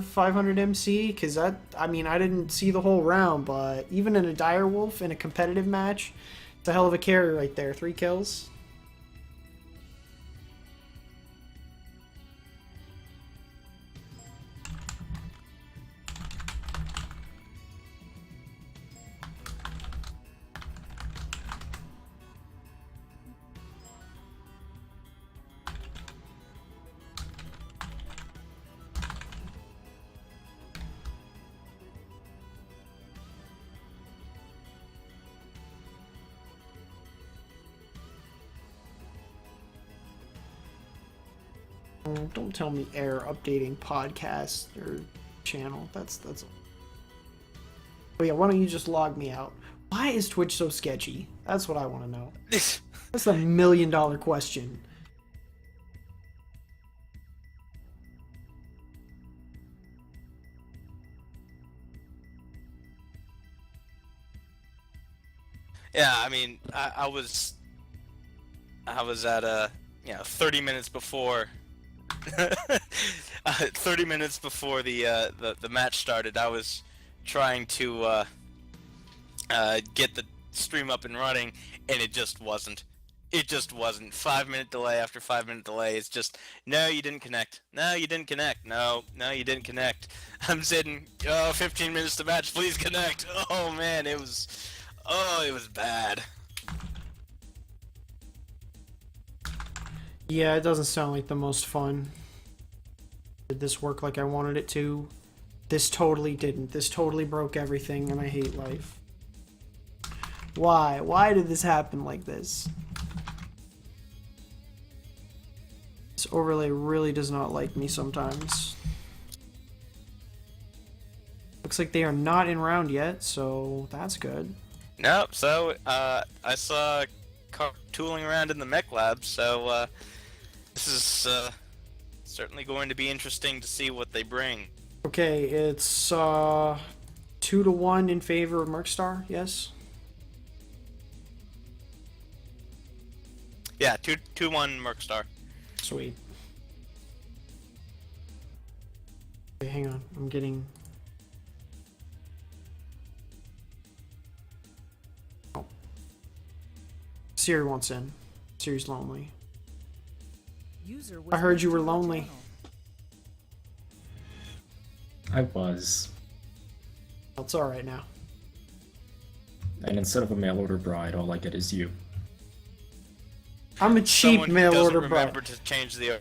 500 MC? Because that, I mean, I didn't see the whole round, but even in a Direwolf in a competitive match, it's a hell of a carry right there. 3 kills. Don't tell me error updating podcast or channel. That's. Oh yeah, why don't you just log me out? Why is Twitch so sketchy? That's what I want to know. That's the $1,000,000 question. Yeah, I mean, I was at 30 minutes before 30 minutes before the match started. I was trying to get the stream up and running, and it just wasn't. It just wasn't. 5-minute delay after 5-minute delay. It's just, no, you didn't connect. No, you didn't connect. No, you didn't connect. I'm sitting, 15 minutes to match. Please connect. Oh man, it was bad. Yeah, it doesn't sound like the most fun. Did this work like I wanted it to? This totally didn't. This totally broke everything, and I hate life. Why? Why did this happen like this? This overlay really does not like me sometimes. Looks like they are not in round yet, so that's good. Nope, so, I saw car tooling around in the mech lab, so, this is, certainly going to be interesting to see what they bring. Okay, it's, 2-1 in favor of MercStar, yes? Yeah, 2-1 MercStar. Sweet. Okay, hang on, I'm getting... Siri wants in. Siri's lonely. I heard you were lonely. I was. It's alright now. And instead of a mail order bride, all I get is you. I'm a cheap mail order bride. Remember to change the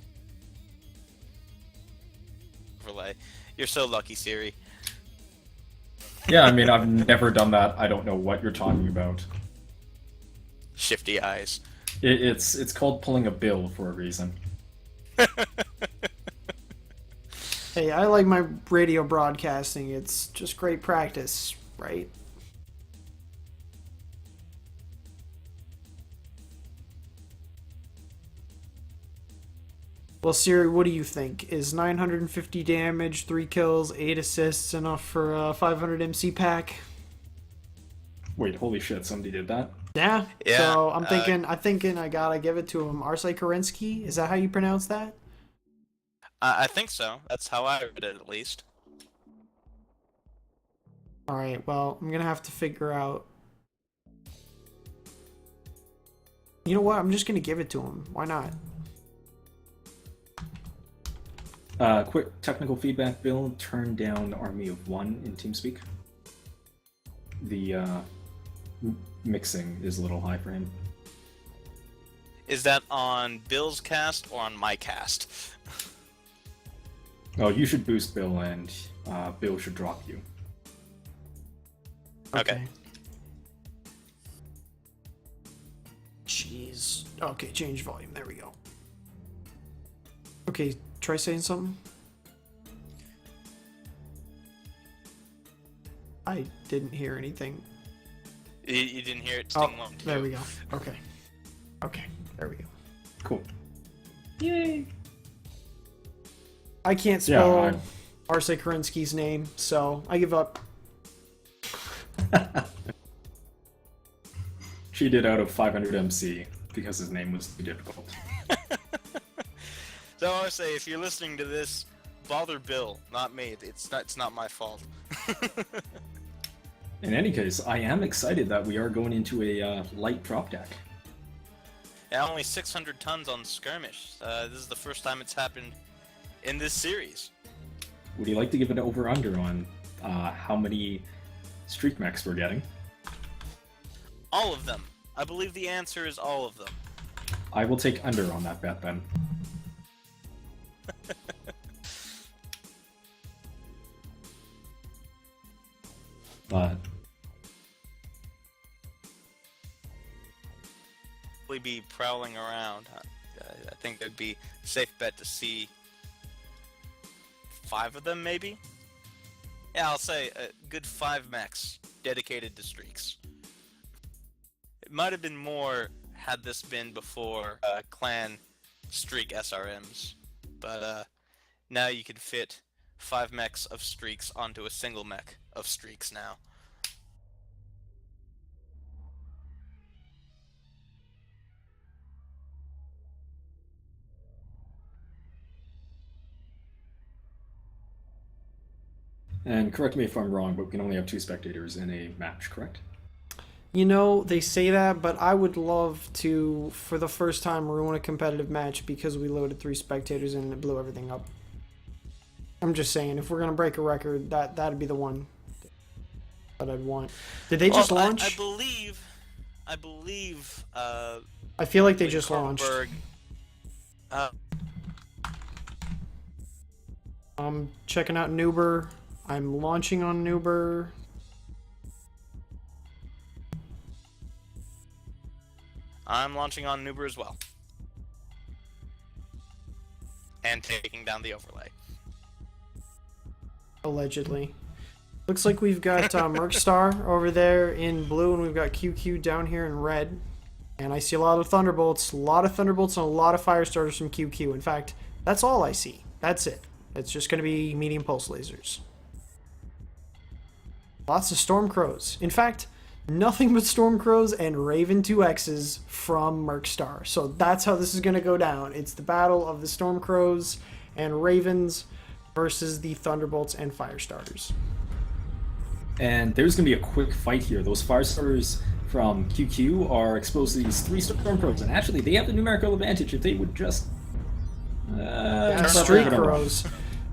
overlay. You're so lucky, Siri. Yeah, I mean, I've never done that. I don't know what you're talking about. Shifty eyes. It's called pulling a bill for a reason. Hey, I like my radio broadcasting. It's just great practice, right? Well, Siri, what do you think? Is 950 damage, 3 kills, 8 assists enough for a 500 MC pack? Wait, holy shit, somebody did that? Yeah. Yeah, So I'm thinking I gotta give it to him. Arsay Kerensky, is that how you pronounce that? I think so. That's how I read it, at least. All right. Well, I'm gonna have to figure out. You know what? I'm just gonna give it to him. Why not? Quick technical feedback, Bill. Turn down Army of One in TeamSpeak. The mixing is a little high for him. Is that on Bill's cast or on my cast? Oh, you should boost Bill, and Bill should drop you. Okay. Jeez. Okay, change volume. There we go. Okay, try saying something. I didn't hear anything. You didn't hear it? Oh, Sting one, too. there we go. Okay. Okay, there we go. Cool. Yay! I can't spell Yeah, Arsay Kerensky's name, so I give up. She did out of 500 MC because his name was too difficult. So I would say, if you're listening to this, bother Bill, not me. It's not my fault. In any case, I am excited that we are going into a light drop deck. Yeah, only 600 tons on skirmish. This is the first time it's happened in this series. Would you like to give it over/under on how many streak mechs we're getting? All of them. I believe the answer is all of them. I will take under on that bet then. But We'd be prowling around. I think it'd be a safe bet to see 5 of them, maybe? Yeah, I'll say a good 5 mechs dedicated to streaks. It might have been more had this been before clan streak SRMs, but now you can fit 5 mechs of streaks onto a single mech of streaks now. And correct me if I'm wrong, but we can only have 2 spectators in a match, correct? You know, they say that, but I would love to, for the first time, ruin a competitive match because we loaded 3 spectators in and it blew everything up. I'm just saying, if we're going to break a record, that'd be the one that I'd want. Did they just launch? I believe. I feel like they just launched. I'm checking out Nuber. I'm launching on Nuber. I'm launching on Nuber as well. And taking down the overlay. Allegedly. Looks like we've got MercStar over there in blue, and we've got QQ down here in red. And I see a lot of Thunderbolts. A lot of Thunderbolts and a lot of fire starters from QQ. In fact, that's all I see. That's it. It's just going to be medium pulse lasers. Lots of Stormcrows. In fact, nothing but Stormcrows and Raven 2Xs from MercStar. So that's how this is going to go down. It's the battle of the Stormcrows and Ravens versus the Thunderbolts and Firestarters. And there's going to be a quick fight here. Those Firestarters from QQ are exposed to these 3 Stormcrows, and actually they have the numerical advantage if they would just... Street Crows.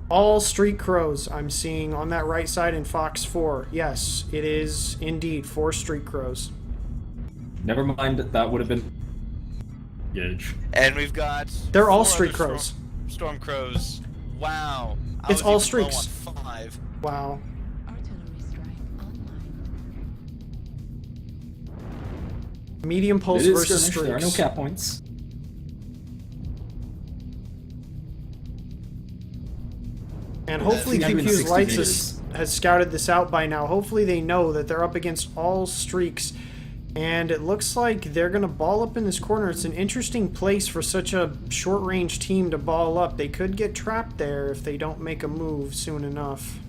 All Street Crows I'm seeing on that right side in Fox 4. Yes, it is indeed 4 Street Crows. Never mind, that would have been... Gage. And we've got... They're all Street Crows. Storm Crows. Wow. It's all streaks. 5. Wow. Medium pulse versus streaks. There are no cap points. And hopefully QQ's Lights has scouted this out by now. Hopefully they know that they're up against all streaks. And it looks like they're going to ball up in this corner. It's an interesting place for such a short-range team to ball up. They could get trapped there if they don't make a move soon enough.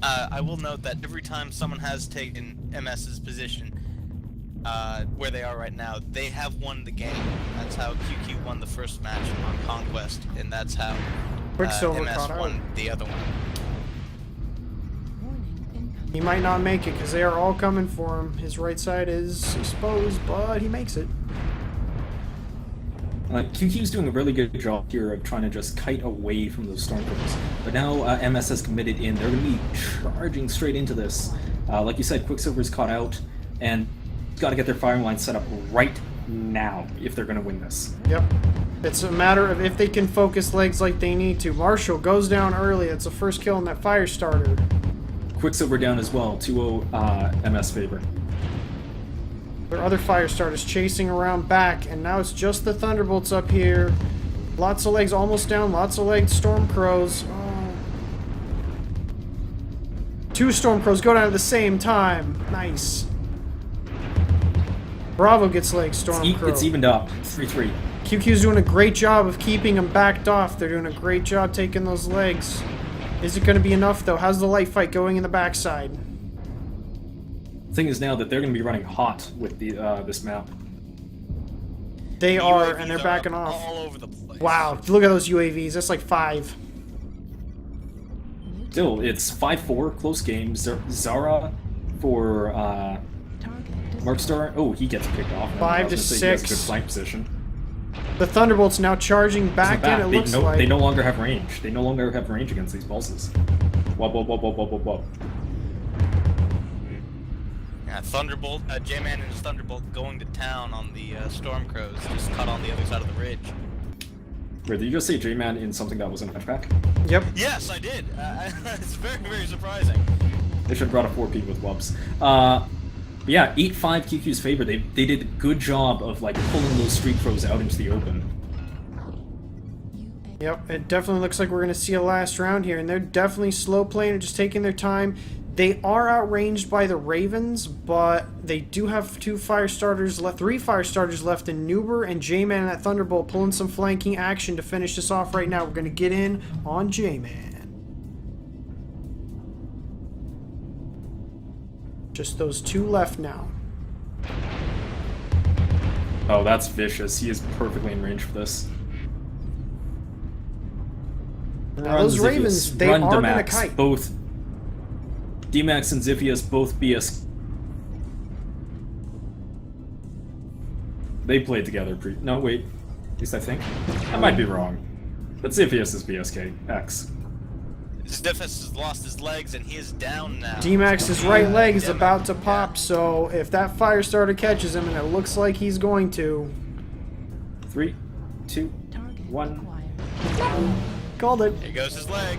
I will note that every time someone has taken MS's position, where they are right now, they have won the game. That's how QQ won the first match on Conquest, and that's how Quicksilver MS won the other one. He might not make it because they are all coming for him. His right side is exposed, but he makes it. QQ's doing a really good job here of trying to just kite away from those Stormcrows. But now MS has committed in. They're going to be charging straight into this. Like you said, Quicksilver's caught out, and got to get their firing line set up right now if they're going to win this. Yep. It's a matter of if they can focus legs like they need to. Marshall goes down early. It's a first kill on that fire starter. Quicksilver down as well, 2-0 MS favor. There are other fire starters chasing around back, and now it's just the Thunderbolts up here. Lots of legs almost down, lots of legs Stormcrows. Oh. 2 Stormcrows go down at the same time. Nice. Bravo gets legs, Stormcrow. It's evened up, 3-3. QQ's doing a great job of keeping them backed off. They're doing a great job taking those legs. Is it going to be enough, though? How's the light fight going in the backside? The thing is now that they're going to be running hot with the this map. They are, and they're backing off. All over the place. Wow, look at those UAVs. That's like 5. Still, it's 5-4, close game. Zara for MercStar. Oh, he gets picked off. 5 to He has a 6. good flank position. The Thunderbolt's now charging back in, it looks like. They no longer have range. They no longer have range against these pulses. Whoa, whoa, whoa, whoa, whoa, whoa, whoa. Yeah, Thunderbolt, J-Man and his Thunderbolt going to town on the Stormcrows, just cut on the other side of the ridge. Wait, did you just say J-Man in something that wasn't hatchback? Yep. Yes, I did. It's very, very surprising. They should have brought a 4P with Wubs. But yeah, 8-5 QQ's favor. They did a good job of like pulling those Street Crows out into the open. Yep, it definitely looks like we're going to see a last round here, and they're definitely slow playing and just taking their time. They are outranged by the Ravens, but they do have 3 fire starters left in Nuber and J-Man and that Thunderbolt pulling some flanking action to finish this off right now. We're going to get in on J-Man. Just those 2 left now. Oh, that's vicious. He is perfectly in range for this. Now, those Ravens, they are going to kite. Both D-Max and Ziphius both BS. They played together no, wait. At least I think. I might be wrong. But Ziphius is BSK. X. Ziphius has lost his legs and he is down now. D-Max's right leg is about to pop, so if that fire starter catches him, and it looks like he's going to... 3, 2, 1. Called it. Here goes his leg.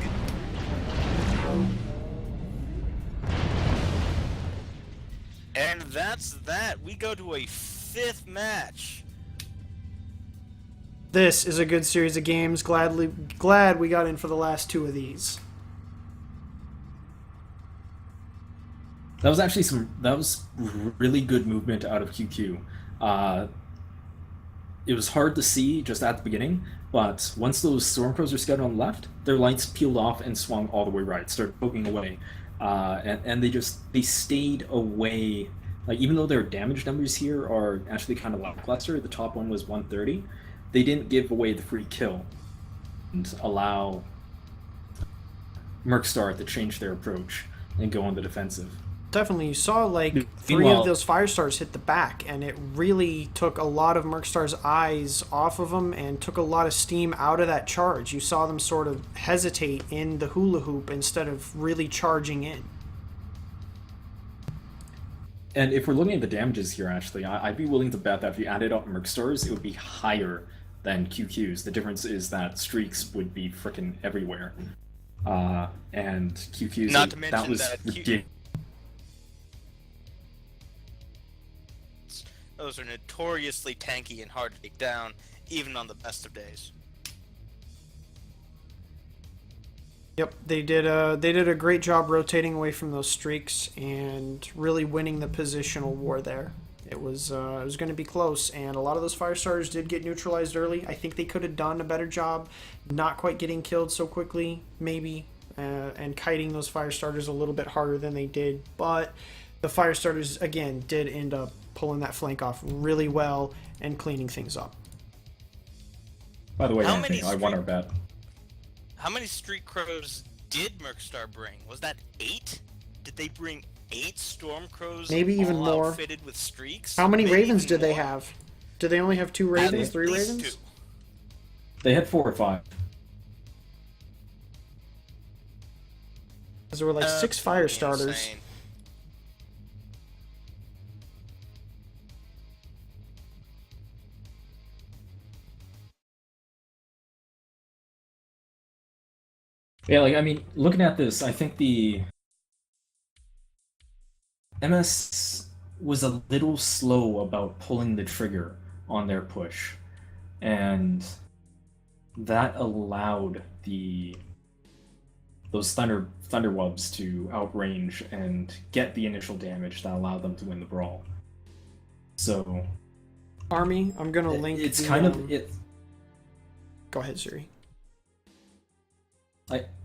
And that's that. We go to a 5th match. This is a good series of games. Glad we got in for the last 2 of these. That was actually really good movement out of QQ. It was hard to see just at the beginning, but once those Stormcrows are scattered on the left, their lights peeled off and swung all the way right, started poking away. And they stayed away. Like, even though their damage numbers here are actually kind of lackluster, the top one was 130, they didn't give away the free kill and allow MercStar to change their approach and go on the defensive. Definitely, you saw like 3 of those fire stars hit the back, and it really took a lot of MercStar's eyes off of them and took a lot of steam out of that charge. You saw them sort of hesitate in the hula hoop instead of really charging in. And if we're looking at the damages here, actually, I'd be willing to bet that if you added up MercStars, it would be higher than QQ's. The difference is that streaks would be frickin' everywhere. And QQ's, Not to mention that was ridiculous. Those are notoriously tanky and hard to take down, even on the best of days. Yep, they did a great job rotating away from those streaks and really winning the positional war there. It was going to be close, and a lot of those fire starters did get neutralized early. I think they could have done a better job, not quite getting killed so quickly, maybe, and kiting those fire starters a little bit harder than they did. But the fire starters again did end up pulling that flank off really well and cleaning things up. By the way, Anthony, I won our bet. How many Street Crows did MercStar bring? Was that 8? Did they bring 8 Stormcrows? Maybe even more. Outfitted with streaks? How many Maybe Ravens did they more? have? Did they only have 2 Ravens? 3 Ravens? 2. They had 4 or 5. Because there were like 6 fire starters. Insane. Yeah, like, I mean, looking at this, I think the MS was a little slow about pulling the trigger on their push, and that allowed those Thunderwubs to outrange and get the initial damage that allowed them to win the brawl. So, Army, I'm gonna link. It's the, kind of it. Go ahead, Siri.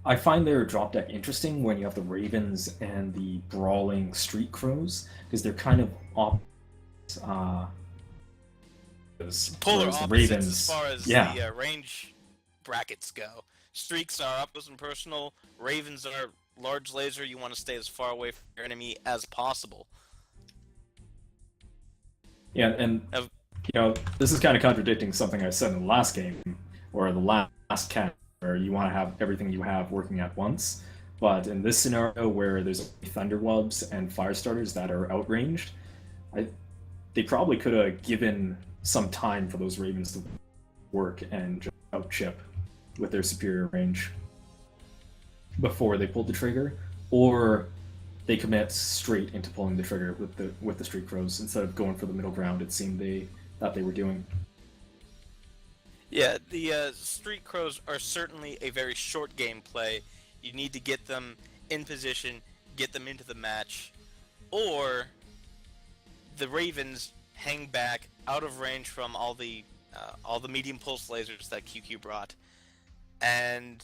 I find their drop deck interesting when you have the Ravens and the brawling Street Crows, because they're kind of Polar whereas the opposites Ravens, as far as yeah, the range brackets go. Streaks are up close and personal. Ravens are large laser. You want to stay as far away from your enemy as possible. yeah, and Now, this is kind of contradicting something I said in the last game, or the last cat, where you want to have everything you have working at once. But in this scenario where there's Thunderwubs and Firestarters that are outranged, they probably could have given some time for those Ravens to work and just outchip with their superior range before they pulled the trigger, or they commit straight into pulling the trigger with the Street Crows instead of going for the middle ground. It seemed they were doing. yeah, the Street Crows are certainly a very short game play. You need to get them in position, get them into the match, or the Ravens hang back out of range from all the medium pulse lasers that QQ brought, and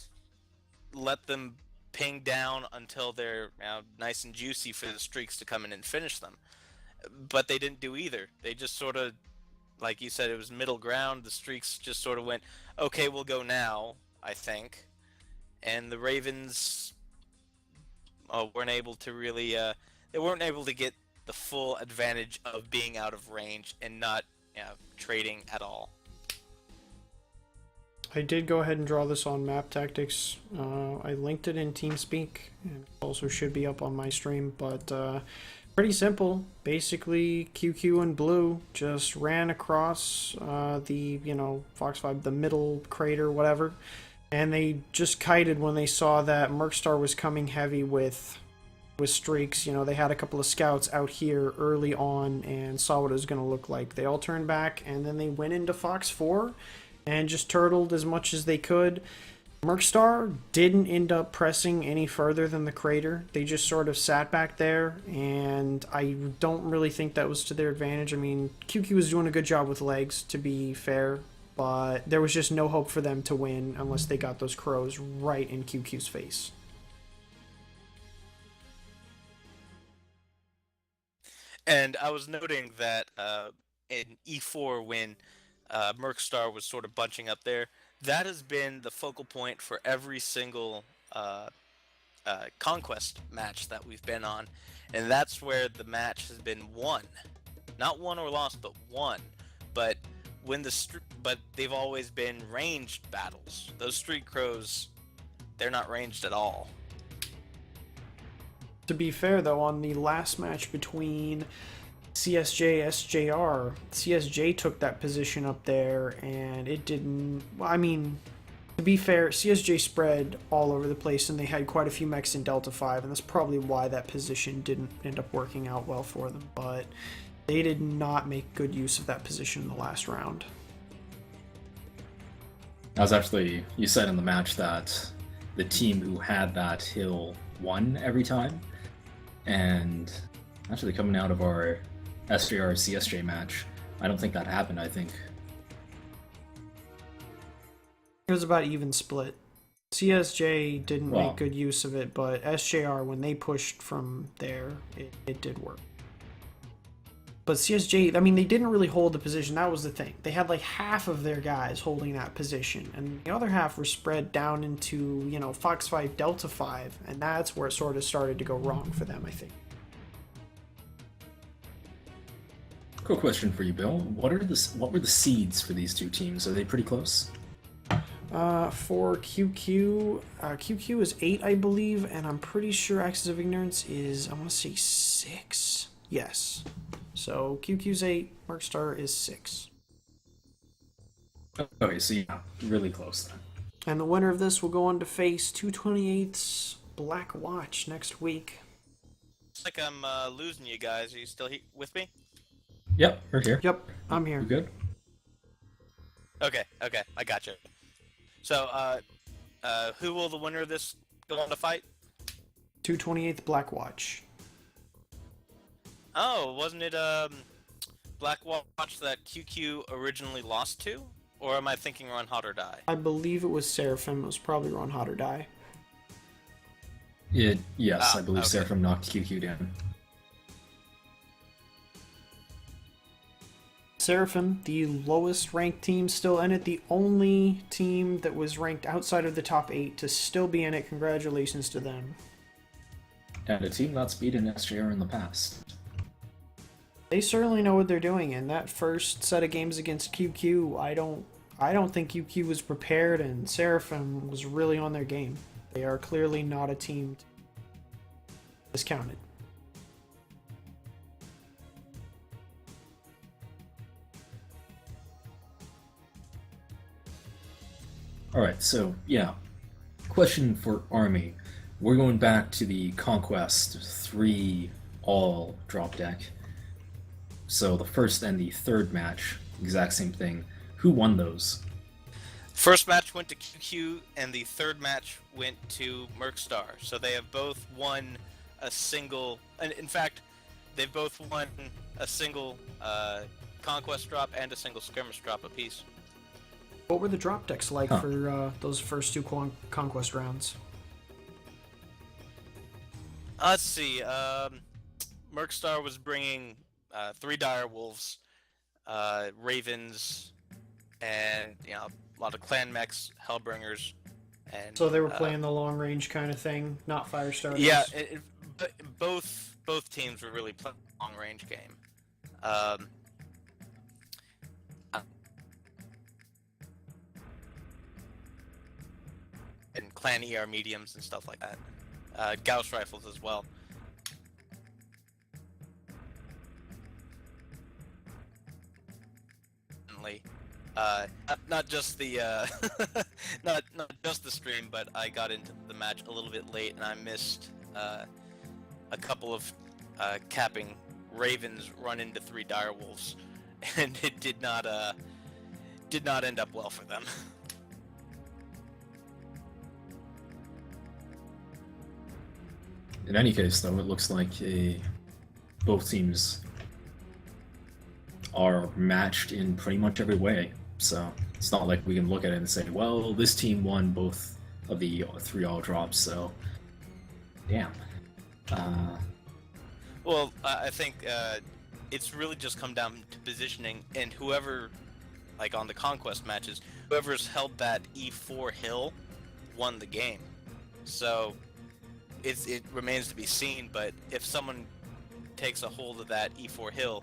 let them ping down until they're nice and juicy for the streaks to come in and finish them. But they didn't do either. They just sort of, like you said, it was middle ground. The streaks just sort of went, okay, we'll go now, I think. And the Ravens weren't able to really, they weren't able to get the full advantage of being out of range and not trading at all. I did go ahead and draw this on Map Tactics. I linked it in TeamSpeak, and it also should be up on my stream, but pretty simple. Basically, QQ and Blue just ran across the, Fox 5, the middle crater, whatever, and they just kited when they saw that MercStar was coming heavy with streaks. They had a couple of scouts out here early on and saw what it was going to look like. They all turned back, and then they went into Fox 4 and just turtled as much as they could. MercStar didn't end up pressing any further than the crater. They just sort of sat back there, and I don't really think that was to their advantage. I mean, QQ was doing a good job with legs, to be fair, but there was just no hope for them to win unless they got those crows right in QQ's face. And I was noting that in E4 when MercStar was sort of bunching up there, that has been the focal point for every single conquest match that we've been on, and that's where the match has been won, not won or lost, but won. But but they've always been ranged battles. Those Street Crows, they're not ranged at all. To be fair, though, on the last match between CSJ, SJR, CSJ took that position up there, and it didn't... I mean, to be fair, CSJ spread all over the place, and they had quite a few mechs in Delta 5, and that's probably why that position didn't end up working out well for them, but they did not make good use of that position in the last round. That was actually... You said in the match that the team who had that hill won every time, and actually coming out of our SJR CSJ match, I don't think that happened. I think it was about even split. CSJ didn't make good use of it, but SJR, when they pushed from there, it did work. But CSJ, I mean, they didn't really hold the position. That was the thing. They had like half of their guys holding that position, and the other half were spread down into, Fox 5, Delta 5, and that's where it sort of started to go wrong for them, I think. Cool question for you, Bill. What were the seeds for these two teams? Are they pretty close? For QQ, QQ is 8, I believe, and I'm pretty sure Axis of Ignorance is, I want to say 6. Yes. So QQ's 8, MercStar is 6. Okay, so yeah, really close then. And the winner of this will go on to face 228's Black Watch next week. Looks like I'm losing you guys. Are you still with me? Yep, we're here. Yep, I'm here. You good? Okay, I got you. So, who will the winner of this go on to fight? 228th Black Watch. Oh, wasn't it Black Watch that QQ originally lost to? Or am I thinking Run Hot or Die? I believe it was Seraphim. It was probably Run Hot or Die. Yes, I believe okay. Seraphim knocked QQ down. Seraphim, the lowest ranked team, still in it. The only team that was ranked outside of the top 8 to still be in it. Congratulations to them. And a team that's beaten SJR in the past. They certainly know what they're doing. In that first set of games against QQ, I don't think QQ was prepared, and Seraphim was really on their game. They are clearly not a team discounted. Alright, so, yeah. Question for Army. We're going back to the Conquest 3 all drop deck. So the first and the third match, exact same thing. Who won those? First match went to QQ, and the third match went to MercStar. So they have both won a single... In fact, they've both won a single Conquest drop and a single Skirmish drop apiece. What were the drop decks like for those first two Conquest rounds? Let's see. MercStar was bringing 3 dire wolves, ravens, and a lot of clan mechs, hellbringers, and So they were playing the long range kind of thing, not fire starters. yeah. But both teams were really playing a long range game. And clan ER mediums and stuff like that. Gauss rifles as well. Not just the not just the stream, but I got into the match a little bit late and I missed a couple of capping ravens run into 3 dire wolves, and it did not end up well for them. In any case, though, it looks like both teams are matched in pretty much every way. So it's not like we can look at it and say, well, this team won both of the 3 all drops, so damn. Well, I think it's really just come down to positioning, and whoever, like on the Conquest matches, whoever's held that E4 hill won the game. So it remains to be seen, but if someone takes a hold of that E4 hill,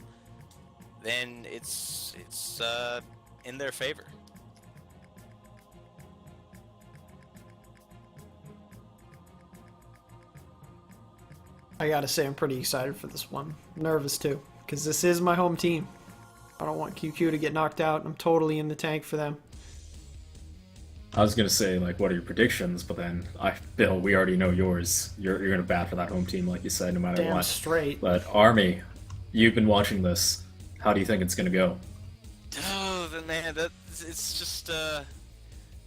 then it's in their favor. I gotta say, I'm pretty excited for this one. I'm nervous too, because this is my home team. I don't want QQ to get knocked out. I'm totally in the tank for them. I was gonna say, like, what are your predictions? But then, Bill, we already know yours. You're gonna bat for that home team, like you said, no matter Damn what. straight. But Army, you've been watching this. How do you think it's gonna go? Oh, man, it's just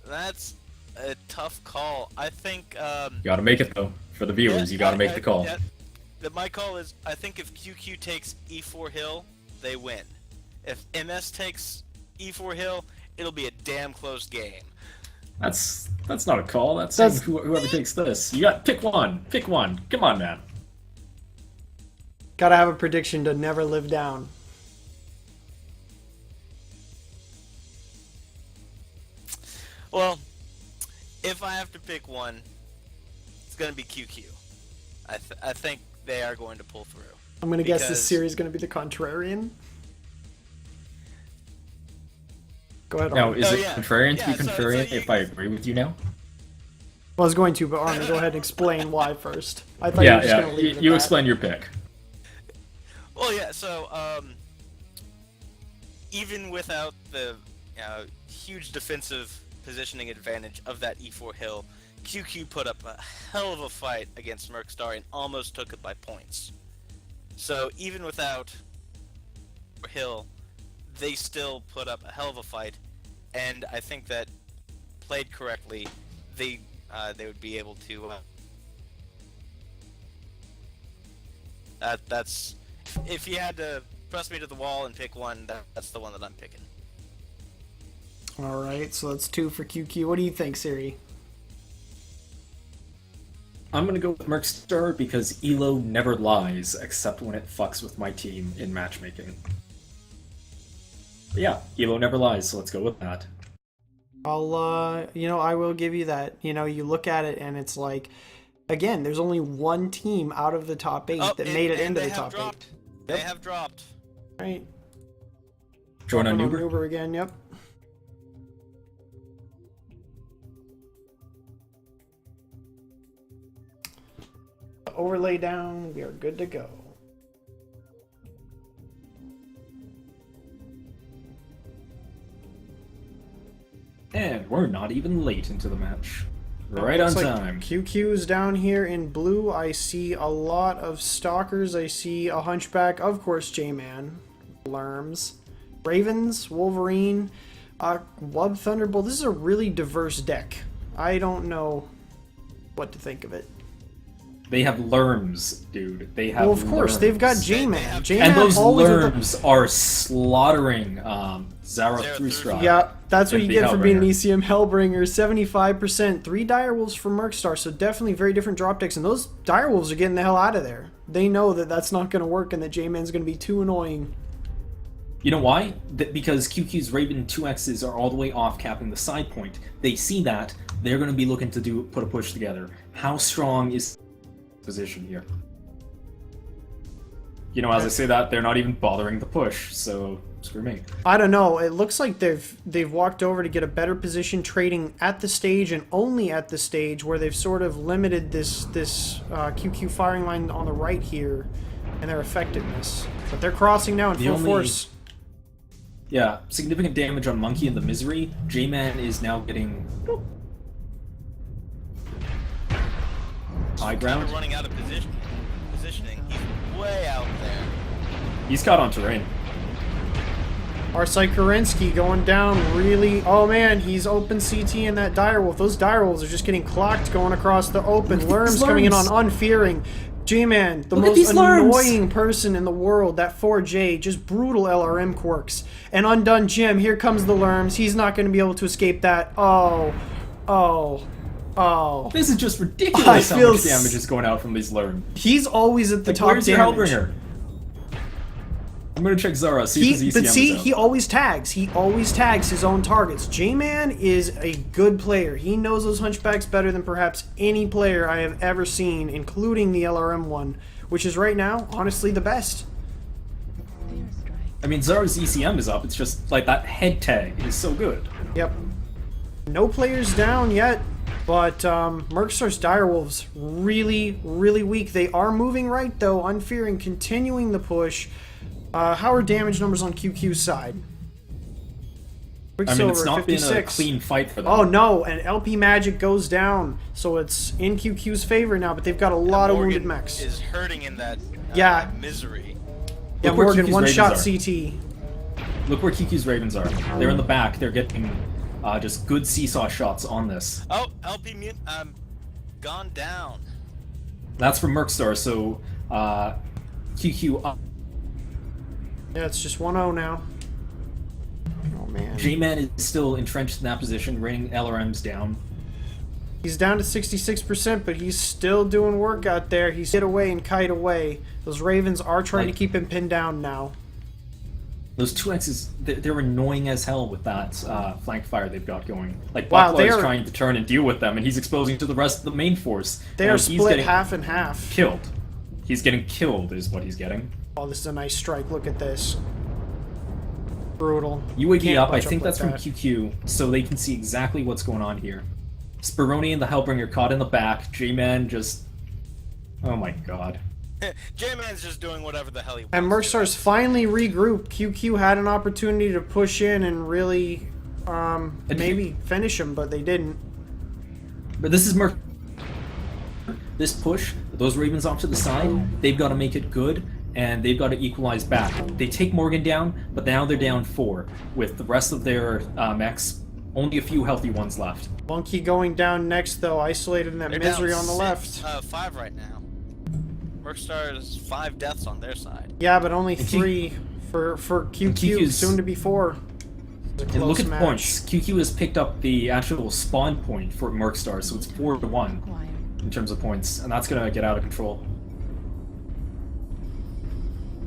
that's a tough call. I think You gotta make it though. For the viewers, you gotta make the call. My call is, I think if QQ takes E4 hill, they win. If MS takes E4 hill, it'll be a damn close game. That's not a call. That's saying whoever takes this. You got pick one. Pick one. Come on, man. Gotta have a prediction to never live down. Well, if I have to pick one, it's gonna be QQ. I think they are going to pull through. I'm gonna guess this series is gonna be the contrarian. Go ahead. Now, Armin. is it contrarian to be contrarian so if I agree with you now? I was going to, but Armin, go ahead and explain why first. I thought you were just gonna leave it at You that. explain your pick. Well, yeah. So, even without the huge defensive positioning advantage of that E4 hill, QQ put up a hell of a fight against MercStar and almost took it by points. So even without hill, they still put up a hell of a fight, and I think that played correctly, they would be able to. That's if you had to press me to the wall and pick one, that's the one that I'm picking. All right, so that's 2 for QQ. What do you think, Siri? I'm gonna go with MercStar because Elo never lies except when it fucks with my team in matchmaking. Yeah, Evo never lies, so let's go with that. I'll, I will give you that. You look at it and it's like, again, there's only one team out of the top 8 that made it into the top 8. They have dropped. Right. Join on Uber? Uber again, yep. Overlay down, we are good to go. And we're not even late into the match. Right on time. QQ's down here in blue. I see a lot of Stalkers. I see a Hunchback. Of course, J-Man. Lerms. Ravens. Wolverine. Wub Thunderbolt. This is a really diverse deck. I don't know what to think of it. They have Lerms, dude. They have Well, of course. Lerms. They've got J-Man. And those Lerms are slaughtering Zarathustra. Yeah, that's what you get for being an Hellbringer. ECM Hellbringer. 75%. 3 Direwolves for MercStar, so definitely very different drop decks. And those Direwolves are getting the hell out of there. They know that that's not going to work and that J-Man's going to be too annoying. You know why? Because QQ's Raven 2Xs are all the way off capping the side point. They see that, they're going to be looking to put a push together. How strong is position here? As I say that, they're not even bothering the push, so screw me. I don't know. It looks like they've walked over to get a better position, trading at the stage and only at the stage, where they've sort of limited this QQ firing line on the right here and their effectiveness. But they're crossing now in full force. Yeah, significant damage on Monkey and the Misery. J-Man is now getting high ground. Running out of positioning. He's way out there. He's caught on terrain. Arsai Kerensky going down really... Oh man, he's open CT in that Direwolf. Those Direwolves are just getting clocked going across the open. Lerms coming in on Unfearing. J-Man, the most annoying person in the world. That 4J, just brutal LRM quirks. And Undone Jim, here comes the Lerms. He's not going to be able to escape that. Oh. This is just ridiculous how much damage is going out from these Lerms. He's always at the top where's damage. Your Hellbringer? I'm gonna check Zara, see if his ECM But see, is out. he always tags. He always tags his own targets. J-Man is a good player. He knows those Hunchbacks better than perhaps any player I have ever seen, including the LRM one, which is right now, honestly, the best. I mean, Zara's ECM is up. It's just like that head tag is so good. Yep. No players down yet, but MercStar's Direwolves really, really weak. They are moving right, though. Unfearing, continuing the push. How are damage numbers on QQ's side? Quicksilver, it's not 56. Been a clean fight for them. Oh no, and LP Magic goes down, so it's in QQ's favor now, but they've got a lot of wounded mechs. Is hurting in that Misery. Yeah, Morgan, one-shot CT. Look where QQ's Ravens are. They're in the back. They're getting just good seesaw shots on this. Oh, LP gone down. That's from MercStar, so QQ up. Yeah, it's just 1-0 now. Oh, man. J-Man is still entrenched in that position, raining LRMs down. He's down to 66%, but he's still doing work out there. He's hit away and kite away. Those Ravens are trying to keep him pinned down now. Those 2Xs, they're annoying as hell with that flank fire they've got going. Like, Buckler is trying to turn and deal with them, and he's exposing to the rest of the main force. They are split half and half. Killed. He's getting killed is what he's getting. Oh, this is a nice strike. Look at this. Brutal. UAV up. I think that's from QQ, so they can see exactly what's going on here. Speroni and the Hellbringer caught in the back. J-Man just... Oh my god. J-Man's just doing whatever the hell he wants. And MercStar's finally regrouped. QQ had an opportunity to push in and really maybe finish him, but they didn't. But this is This push, those Ravens off to the side, they've got to make it good, and they've got to equalize back. They take Morgan down, but now they're down 4, with the rest of their mechs, only a few healthy ones left. Monkey going down next, though, isolated in that Misery on the left. 5 right now. MercStar has 5 deaths on their side. Yeah, but only 3 for QQ, soon to be 4. And look at the points. QQ has picked up the actual spawn point for MercStar, so it's 4-1 in terms of points, and that's going to get out of control.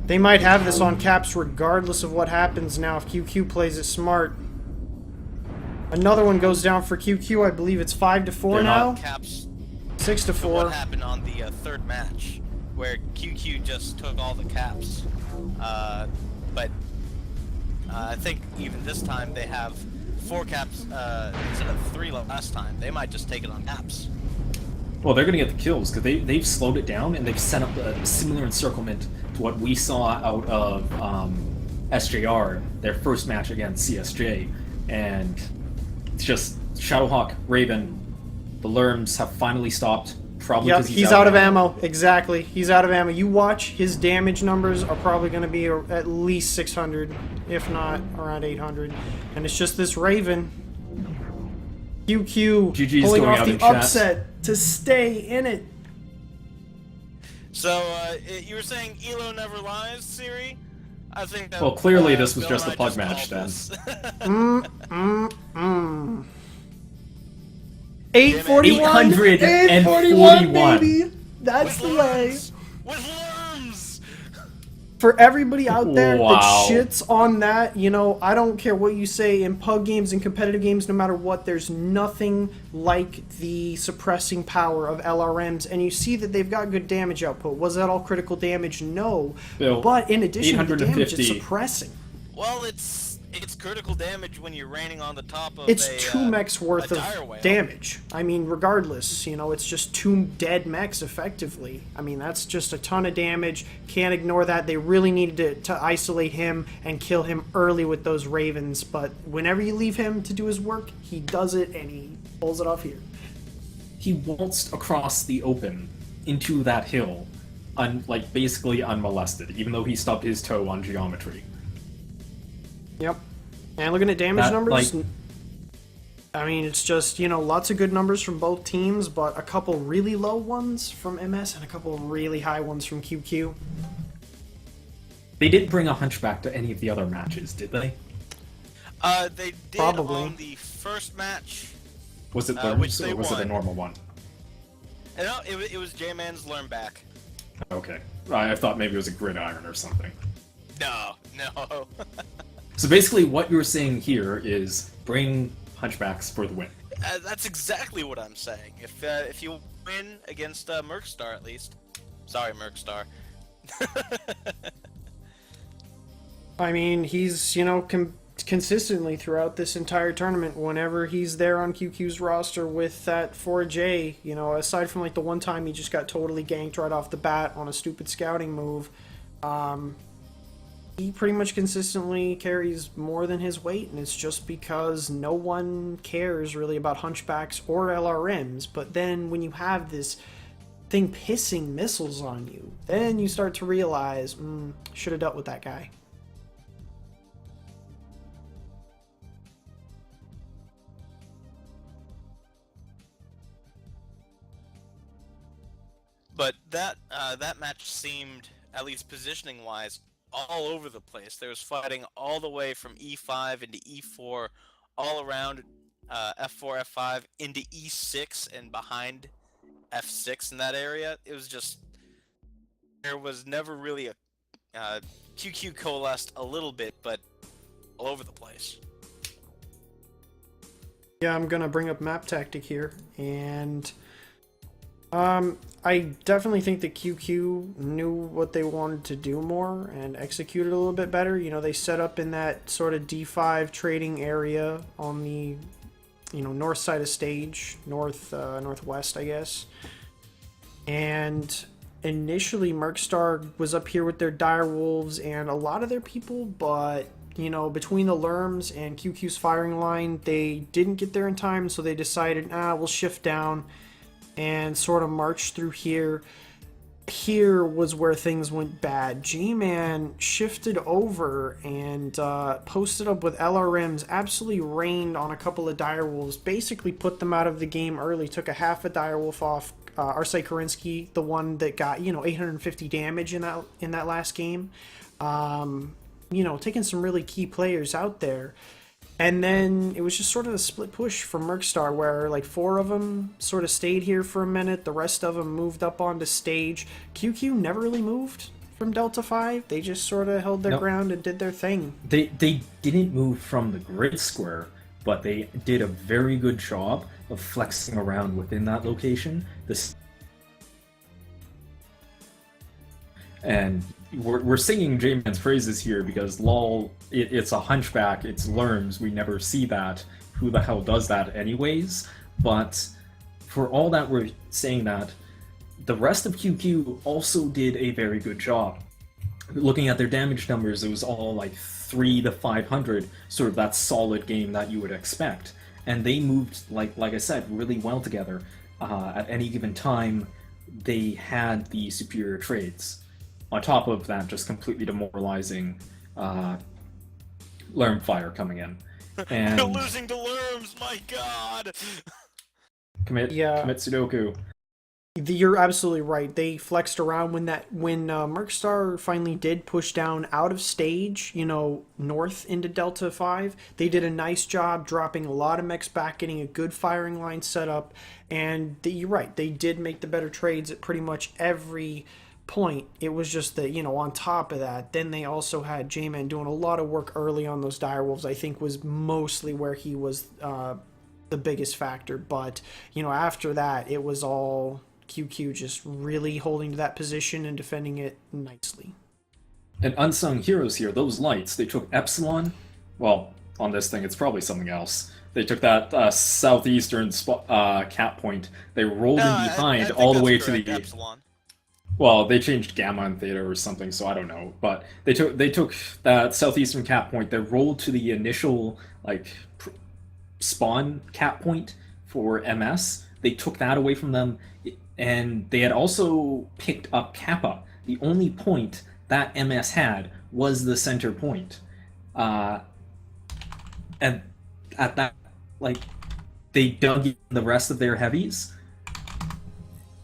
They might have this on caps regardless of what happens now if QQ plays it smart. Another one goes down for QQ. I believe it's 5-4 They're now. On caps 6-4. to what happened on the third match, where QQ just took all the caps. But I think even this time they have 4 caps instead of 3 last time. They might just take it on caps. Well, they're going to get the kills because they've slowed it down and they've set up a similar encirclement to what we saw out of SJR, their first match against CSJ. And it's just Shadowhawk, Raven, the Lerms have finally stopped. Probably Yep, because he's out of ammo. Exactly. He's out of ammo. You watch, his damage numbers are probably going to be at least 600, if not around 800. And it's just this Raven. QQ GG's pulling going off out the in chat. upset to stay in it. So you were saying Elo never lies, Siri? I think that, Well, clearly this was Bill just and a I pug just match called then. this. 841. 841. Baby. That's the way. With worms! For everybody out there Wow. that shits on that, you know, I don't care what you say in pug games and competitive games, no matter what, there's nothing like the suppressing power of LRMs, and you see that they've got good damage output. Was that all critical damage? No. Bill, But in addition to the damage, it's 850. suppressing. Well, it's critical damage when you're raining on the top of It's a, 2 mechs worth a of dire whale. damage. I mean, regardless, you know, it's just 2 dead mechs effectively. I mean, that's just a ton of damage. Can't ignore that. They really needed to isolate him and kill him early with those Ravens, but whenever you leave him to do his work, he does it and he pulls it off here. He waltzed across the open into that hill, like basically unmolested, even though he stubbed his toe on geometry. Yep. And looking at damage That, numbers, like- I mean, it's just, you know, lots of good numbers from both teams, but a couple really low ones from MS and a couple really high ones from QQ. They didn't bring a hunchback to any of the other matches, did they? They did Probably. on the first match. Was it Which Lerms they or was it a won. normal one? No, it was J-Man's learn back. Okay. I thought maybe it was a gridiron or something. No. So basically what you're saying here is bring hunchbacks for the win. That's exactly what I'm saying. If you win against MercStar, at least. Sorry, MercStar. I mean, he's, you know, consistently throughout this entire tournament, whenever he's there on QQ's roster with that 4J, you know, aside from like the one time he just got totally ganked right off the bat on a stupid scouting move, he pretty much consistently carries more than his weight, and it's just because no one cares really about hunchbacks or LRMs. But then when you have this thing pissing missiles on you, then you start to realize, should have dealt with that guy. But that match seemed, at least positioning-wise, all over the place. There was fighting all the way from E5 into E4, all around F4, F5, into E6 and behind F6 in that area. It was just... There was never really a... QQ coalesced a little bit, but all over the place. Yeah, I'm gonna bring up map tactic here, and I definitely think that QQ knew what they wanted to do more and executed a little bit better. You know, they set up in that sort of D5 trading area on the, you know, north side of stage, northwest, I guess. And initially, MercStar was up here with their dire wolves and a lot of their people, but you know, between the Lerms and QQ's firing line, they didn't get there in time, so they decided, we'll shift down and sort of march through here. Here was where things went bad. G-Man shifted over and posted up with LRMs, absolutely rained on a couple of direwolves, basically put them out of the game early, took a half a direwolf off Arsay Karinsky, the one that got, you know, 850 damage in that last game. You know, taking some really key players out there. And then it was just sort of a split push from MercStar where like 4 of them sort of stayed here for a minute. The rest of them moved up onto stage. QQ never really moved from Delta 5. They just sort of held their Nope. ground and did their thing. They didn't move from the grid square, but they did a very good job of flexing around within that location. And we're singing J-Man's praises here because lol, it's a hunchback, it's Lerms, we never see that. Who the hell does that anyways? But for all that we're saying that, the rest of QQ also did a very good job. Looking at their damage numbers, it was all like 3 to 500, sort of that solid game that you would expect. And they moved, like I said, really well together. At any given time, they had the superior trades. On top of that, just completely demoralizing Lerm Fire coming in. And They're losing to Lerms, my god! commit Sudoku. You're absolutely right. They flexed around when MercStar finally did push down out of stage, north into Delta 5. They did a nice job dropping a lot of mechs back, getting a good firing line set up, and you're right. They did make the better trades at pretty much every point. It was just that, on top of that, then they also had J-Man doing a lot of work early on those direwolves. I think was mostly where he was the biggest factor. But, after that, it was all QQ just really holding to that position and defending it nicely. And unsung heroes here, those lights, they took Epsilon. Well, on this thing, it's probably something else. They took that southeastern cap point. They rolled in behind all the way to the Epsilon. Well, they changed Gamma and Theta or something, so I don't know. But they took that southeastern cap point. They rolled to the initial spawn cap point for MS. They took that away from them, and they had also picked up Kappa. The only point that MS had was the center point, and at that, they dug in the rest of their heavies.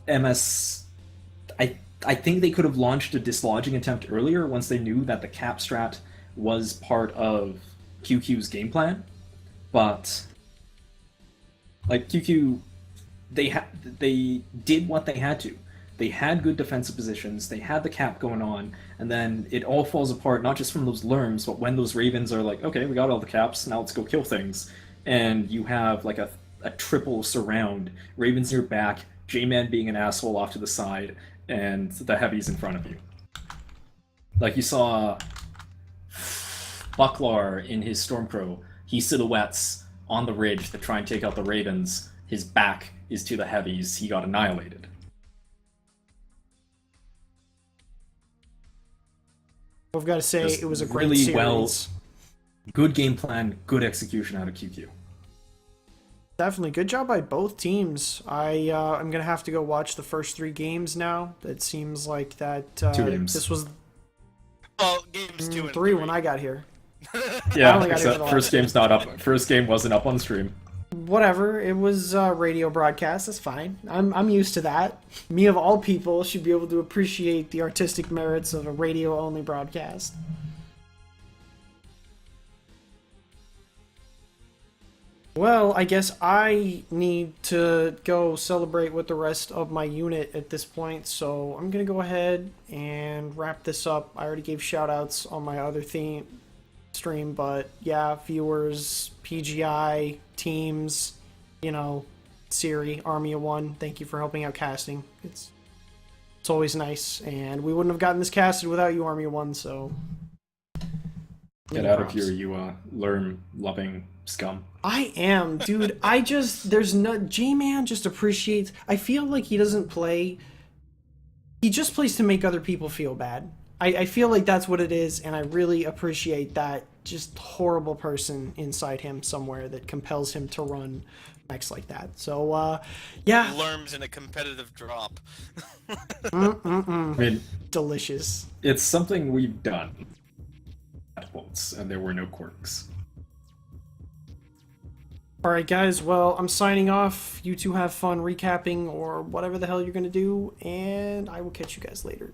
MS. I think they could have launched a dislodging attempt earlier once they knew that the cap strat was part of QQ's game plan, but QQ, they did what they had to. They had good defensive positions, they had the cap going on, and then it all falls apart, not just from those Lerms, but when those Ravens are like, okay, we got all the caps, now let's go kill things, and you have a triple surround, Ravens in your back, J-Man being an asshole off to the side, and the heavies in front of you. Like you saw Bucklar in his Stormcrow, he silhouettes on the ridge to try and take out the Ravens. His back is to the heavies. He got annihilated. I've got to say, Just it was a great really series. Good game plan, good execution out of QQ. Definitely. Good job by both teams. I'm going to have to go watch the first 3 games now. It seems like that 2 games. This was games 2 and 3 when I got here. Yeah, except first game's not up. First game wasn't up on stream. Whatever. It was radio broadcast. That's fine. I'm used to that. Me of all people should be able to appreciate the artistic merits of a radio-only broadcast. Well, I guess I need to go celebrate with the rest of my unit at this point, so I'm going to go ahead and wrap this up. I already gave shoutouts on my other stream, but yeah, viewers, PGI, teams, Siri, Army of One, thank you for helping out casting. It's always nice, and we wouldn't have gotten this casted without you, Army of One, so... Get out of here, you Lerm-loving scum. I am, dude. J-Man just appreciates... I feel like he doesn't play... He just plays to make other people feel bad. I feel like that's what it is, and I really appreciate that just horrible person inside him somewhere that compels him to run mechs like that. So, yeah. Lerms in a competitive drop. I mean, delicious. It's something we've done. And there were no quirks. Alright guys, well, I'm signing off. You two have fun recapping or whatever the hell you're gonna do, and I will catch you guys later.